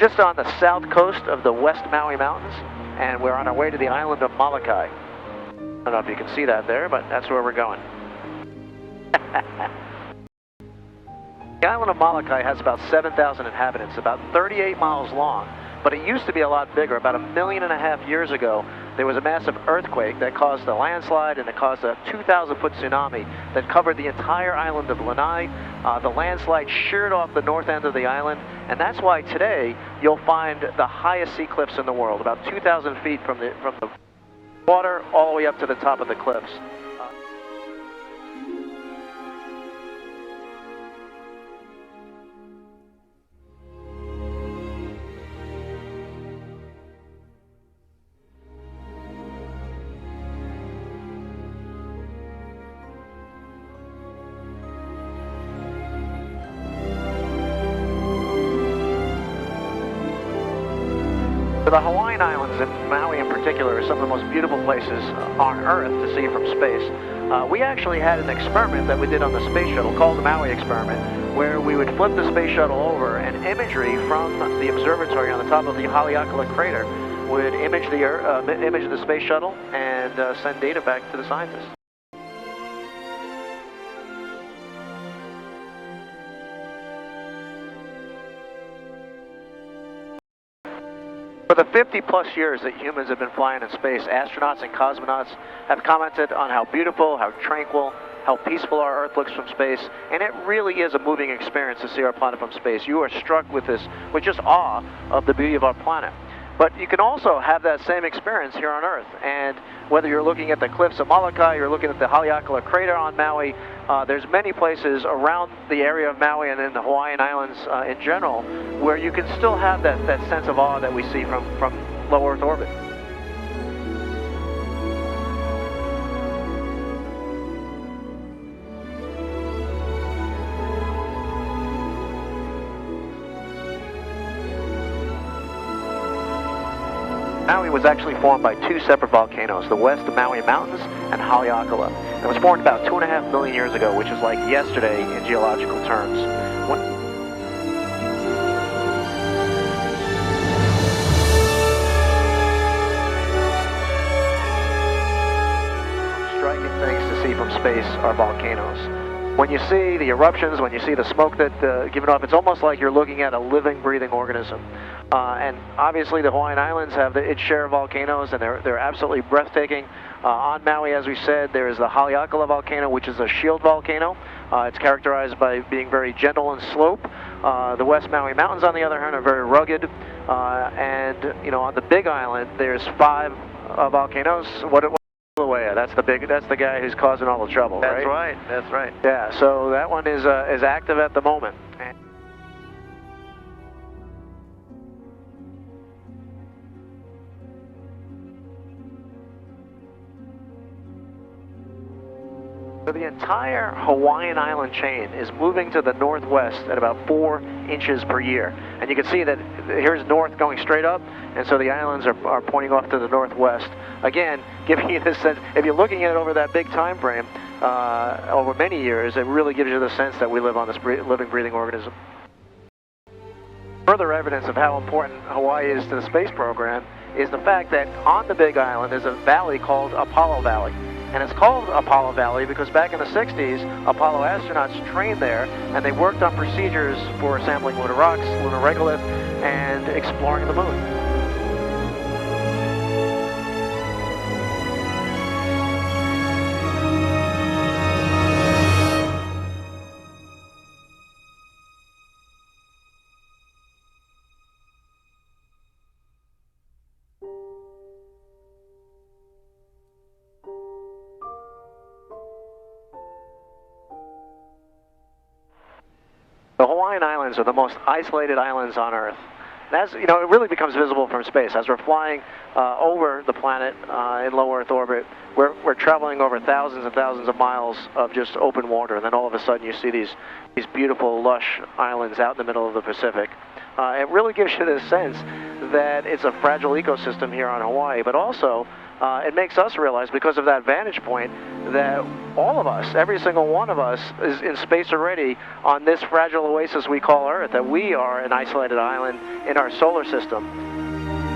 just on the south coast of the West Maui Mountains, and we're on our way to the island of Molokai. I don't know if you can see that there, but that's where we're going. The island of Molokai has about 7,000 inhabitants, about 38 miles long, but it used to be a lot bigger. About 1.5 million years ago, there was a massive earthquake that caused a landslide, and it caused a 2,000-foot tsunami that covered the entire island of Lanai. The landslide sheared off the north end of the island, and that's why today you'll find the highest sea cliffs in the world, about 2,000 feet from the water all the way up to the top of the cliffs. The Hawaiian Islands, and Maui in particular, are some of the most beautiful places on Earth to see from space. We actually had an experiment that we did on the space shuttle called the Maui experiment, where we would flip the space shuttle over and imagery from the observatory on the top of the Haleakala crater would image the space shuttle and send data back to the scientists. For the 50-plus years that humans have been flying in space, astronauts and cosmonauts have commented on how beautiful, how tranquil, how peaceful our Earth looks from space, and it really is a moving experience to see our planet from space. You are struck with just awe of the beauty of our planet. But you can also have that same experience here on Earth, and whether you're looking at the cliffs of Molokai, you're looking at the Haleakala crater on Maui, there's many places around the area of Maui and in the Hawaiian Islands in general where you can still have that sense of awe that we see from low Earth orbit. Maui was actually formed by two separate volcanoes, the West Maui Mountains and Haleakala. It was formed about 2.5 million years ago, which is like yesterday in geological terms. Striking things to see from space are volcanoes. When you see the eruptions, when you see the smoke that's given off, it's almost like you're looking at a living, breathing organism. And obviously the Hawaiian Islands have its share of volcanoes, and they're absolutely breathtaking. On Maui, as we said, there is the Haleakala volcano, which is a shield volcano. It's characterized by being very gentle in slope. The West Maui Mountains, on the other hand, are very rugged. And on the Big Island, there's 5 volcanoes. That's the guy who's causing all the trouble, right? That's right. Yeah, so that one is active at the moment. So the entire Hawaiian island chain is moving to the northwest at about 4 inches per year. And you can see that here's north going straight up, and so the islands are pointing off to the northwest. Again, giving you this sense, if you're looking at it over that big time frame, over many years, it really gives you the sense that we live on this living, breathing organism. Further evidence of how important Hawaii is to the space program is the fact that on the Big Island there's a valley called Apollo Valley. And it's called Apollo Valley because back in the 60s, Apollo astronauts trained there, and they worked on procedures for assembling lunar rocks, lunar regolith, and exploring the moon. The Hawaiian Islands are the most isolated islands on Earth. And as it really becomes visible from space. As we're flying over the planet in low Earth orbit, we're traveling over thousands and thousands of miles of just open water, and then all of a sudden you see these beautiful, lush islands out in the middle of the Pacific. It really gives you this sense that it's a fragile ecosystem here on Hawaii, but also it makes us realize, because of that vantage point, that all of us, every single one of us, is in space already on this fragile oasis we call Earth, that we are an isolated island in our solar system.